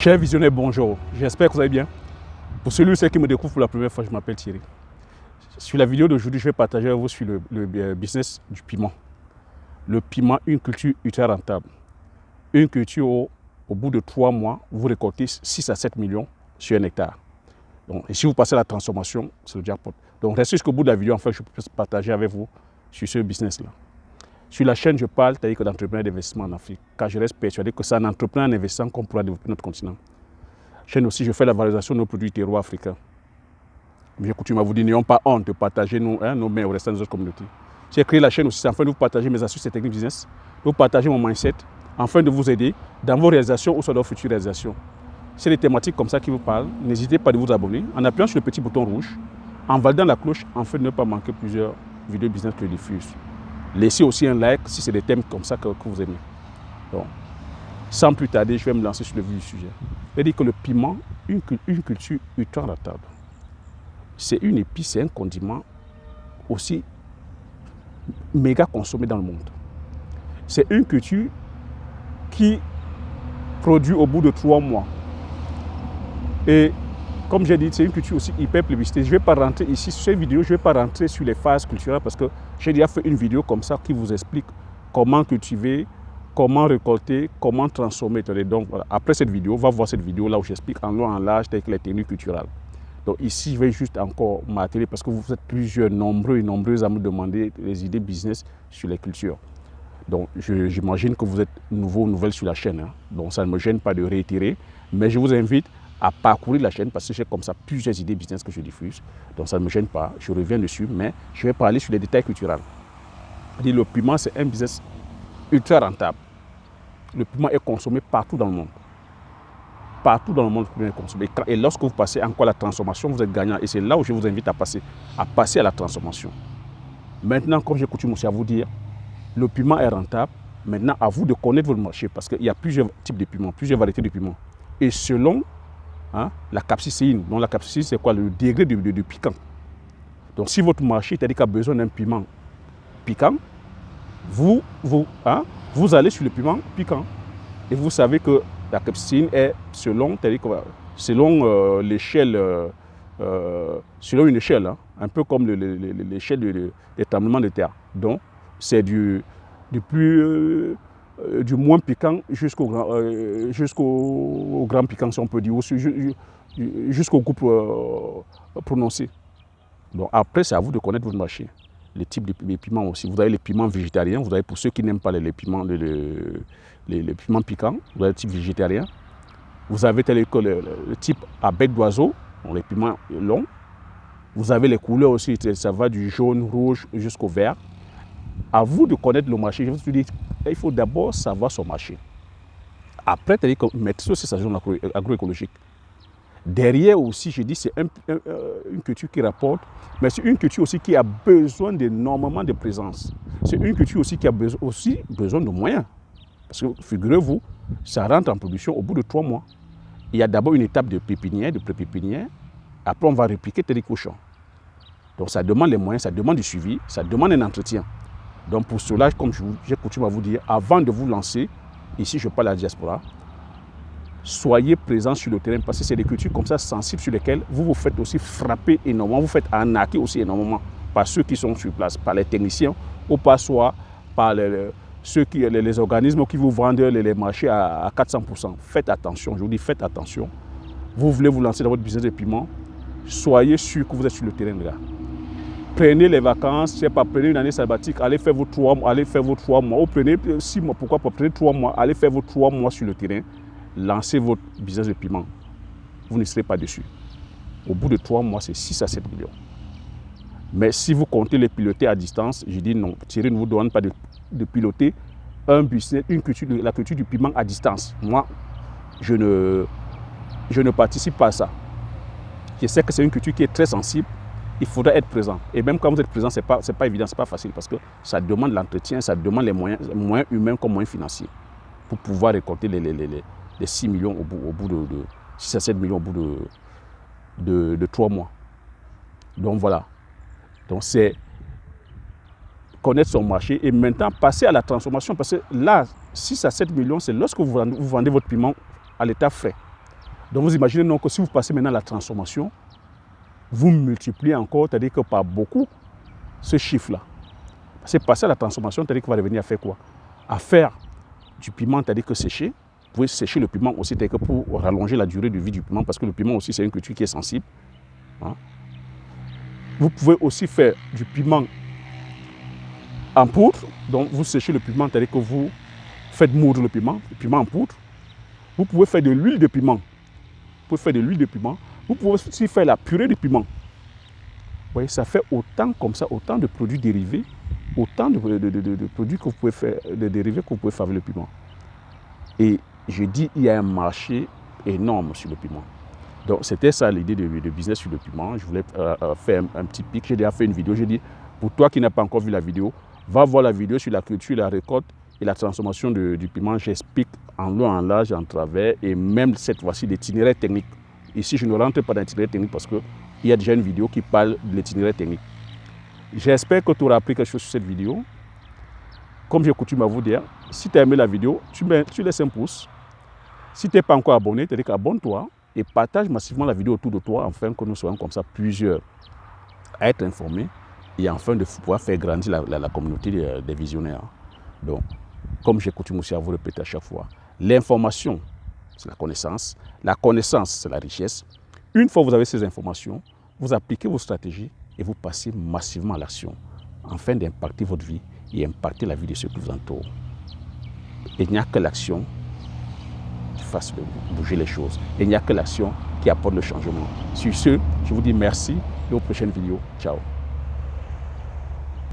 Chers visionnaires, bonjour. J'espère que vous allez bien. Pour celui qui me découvre pour la première fois, je m'appelle Thierry. Sur la vidéo d'aujourd'hui, je vais partager avec vous sur le business du piment. Le piment, une culture ultra rentable. Une culture où, au bout de 3 mois, vous récoltez 6 à 7 millions sur un hectare. Donc, et si vous passez à la transformation, c'est le jackpot. Donc restez jusqu'au bout de la vidéo, enfin, je peux partager avec vous sur ce business-là. Sur la chaîne, je parle d'entrepreneurs d'investissement en Afrique, car je reste persuadé que c'est en entrepreneur en investissant qu'on pourra développer notre continent. Chaîne aussi, je fais la valorisation de nos produits terroirs africains. J'ai coutume à vous dire, n'ayons pas honte de partager nos mains au restant des autres communautés. J'ai créé la chaîne aussi, c'est afin de vous partager mes astuces et techniques business, de vous partager mon mindset, afin de vous aider dans vos réalisations ou sur vos futures réalisations. C'est des thématiques comme ça qui vous parlent. N'hésitez pas à vous abonner en appuyant sur le petit bouton rouge, en validant la cloche, afin de ne pas manquer plusieurs vidéos business que je diffuse. Laissez aussi un like si c'est des thèmes comme ça que vous aimez. Donc, sans plus tarder, je vais me lancer sur le vif du sujet. Je vais dire que le piment, une culture ultra rentable. C'est une épice, c'est un condiment aussi méga consommé dans le monde. C'est une culture qui produit au bout de 3 mois. Et comme j'ai dit, c'est une culture aussi hyper plébiscitée. Je ne vais pas rentrer ici sur cette vidéo, je ne vais pas rentrer sur les phases culturelles parce que j'ai déjà fait une vidéo comme ça qui vous explique comment cultiver, comment récolter, comment transformer. Donc, voilà. Après cette vidéo, on va voir cette vidéo là où j'explique en long en large avec les techniques culturelles. Donc ici, je vais juste encore m'atteler parce que vous êtes plusieurs, nombreux et nombreuses à me demander les idées business sur les cultures. Donc j'imagine que vous êtes nouveaux ou nouvelles sur la chaîne. Hein. Donc ça ne me gêne pas de réitérer, mais je vous invite à parcourir la chaîne parce que j'ai comme ça plusieurs idées business que je diffuse. Donc ça ne me gêne pas, je reviens dessus, mais je vais parler sur les détails culturels. Le piment, c'est un business ultra rentable. Le piment est consommé partout dans le monde. Partout dans le monde, le piment est consommé. Et lorsque vous passez encore à la transformation, vous êtes gagnant. Et c'est là où je vous invite à passer à la transformation. Maintenant, comme j'ai coutume aussi à vous dire, le piment est rentable. Maintenant, à vous de connaître votre marché parce qu'il y a plusieurs types de piments, plusieurs variétés de piments. Et selon la capsicine, donc la capsicine, c'est quoi? Le degré de piquant. Donc, si votre marché, c'est-à-dire qu'il a besoin d'un piment piquant, vous allez sur le piment piquant. Et vous savez que la capsicine est selon l'échelle, selon une échelle, un peu comme l'échelle des tremblements de terre. Donc, c'est du moins piquant jusqu'au grand piquant, si on peut dire, jusqu'au goût prononcé. Donc après, c'est à vous de connaître votre marché. Les types de piments aussi. Vous avez les piments végétariens, vous avez pour ceux qui n'aiment pas les piments piquants, vous avez le type végétarien. Vous avez le type à bec d'oiseau, les piments longs. Vous avez les couleurs aussi, ça va du jaune, rouge jusqu'au vert. À vous de connaître le marché. Je vous dis, il faut d'abord savoir son marché. Après, maîtriser aussi sa zone agroécologique. Derrière aussi, je dis, c'est une culture qui rapporte, mais c'est une culture aussi qui a besoin d'énormément de présence. C'est une culture aussi qui a besoin de moyens. Parce que, figurez-vous, ça rentre en production au bout de 3 mois. Il y a d'abord une étape de pépinière, de pré-pépinière. Après, on va répliquer tel cochon. Donc, ça demande les moyens, ça demande du suivi, ça demande un entretien. Donc, pour cela, comme j'ai coutume à vous dire, avant de vous lancer, ici, je parle à la diaspora, soyez présents sur le terrain parce que c'est des cultures comme ça sensibles sur lesquelles vous vous faites aussi frapper énormément, vous faites arnaquer aussi énormément par ceux qui sont sur place, par les techniciens ou par les organismes qui vous vendent les marchés à 400%. Faites attention, je vous dis, faites attention. Vous voulez vous lancer dans votre business de piment, soyez sûr que vous êtes sur le terrain, les gars. Prenez les vacances, je sais pas, prenez une année sabbatique, allez faire vos 3 mois, ou prenez 6 mois, pourquoi pas, prenez 3 mois, allez faire vos 3 mois sur le terrain, lancez votre business de piment. Vous ne serez pas dessus. Au bout de 3 mois, c'est 6 à 7 millions. Mais si vous comptez les piloter à distance, je dis non, Thierry ne vous demande pas de piloter un business, la culture du piment à distance. Moi, je ne participe pas à ça. Je sais que c'est une culture qui est très sensible. Il faudra être présent. Et même quand vous êtes présent, ce n'est pas évident, ce n'est pas facile parce que ça demande l'entretien, ça demande les moyens humains comme moyens financiers pour pouvoir récolter les 6 millions au bout de 6 à 7 millions au bout de 3 mois. Donc voilà. Donc c'est connaître son marché et maintenant passer à la transformation parce que là, 6 à 7 millions, c'est lorsque vous vendez votre piment à l'état frais. Donc vous imaginez donc que si vous passez maintenant à la transformation, vous multipliez encore, c'est-à-dire que par beaucoup, ce chiffre-là. C'est passer à la transformation, c'est-à-dire qu'il va revenir à faire quoi? À faire du piment, c'est-à-dire que sécher. Vous pouvez sécher le piment aussi, c'est-à-dire que pour rallonger la durée de vie du piment, parce que le piment aussi, c'est une culture qui est sensible. Hein? Vous pouvez aussi faire du piment en poudre. Donc, vous séchez le piment, c'est-à-dire que vous faites moudre le piment en poudre. Vous pouvez faire de l'huile de piment. Vous pouvez faire de l'huile de piment. Vous pouvez aussi faire la purée de piment. Vous voyez, ça fait autant comme ça, autant de produits dérivés, autant de produits que vous pouvez faire, de dérivés que vous pouvez faire avec le piment. Et je dis, il y a un marché énorme sur le piment. Donc, c'était ça l'idée de business sur le piment. Je voulais faire un petit pic. J'ai déjà fait une vidéo. J'ai dit, pour toi qui n'as pas encore vu la vidéo, va voir la vidéo sur la culture, la récolte et la transformation du piment. J'explique en long, en large, en travers et même cette fois-ci l'itinéraire technique. Ici, je ne rentre pas dans l'itinéraire technique parce qu'il y a déjà une vidéo qui parle de l'itinéraire technique. J'espère que tu auras appris quelque chose sur cette vidéo. Comme j'ai coutume à vous dire, si tu as aimé la vidéo, tu laisses un pouce. Si tu n'es pas encore abonné, c'est-à-dire qu'abonne-toi et partage massivement la vidéo autour de toi, afin que nous soyons comme ça plusieurs à être informés et enfin de pouvoir faire grandir la communauté des visionnaires. Donc, comme j'ai coutume aussi à vous répéter à chaque fois, l'information, c'est la connaissance, c'est la richesse. Une fois que vous avez ces informations, vous appliquez vos stratégies et vous passez massivement à l'action, afin d'impacter votre vie et impacter la vie de ceux qui vous entourent. Et il n'y a que l'action qui fasse bouger les choses. Et il n'y a que l'action qui apporte le changement. Sur ce, je vous dis merci et aux prochaines vidéos. Ciao.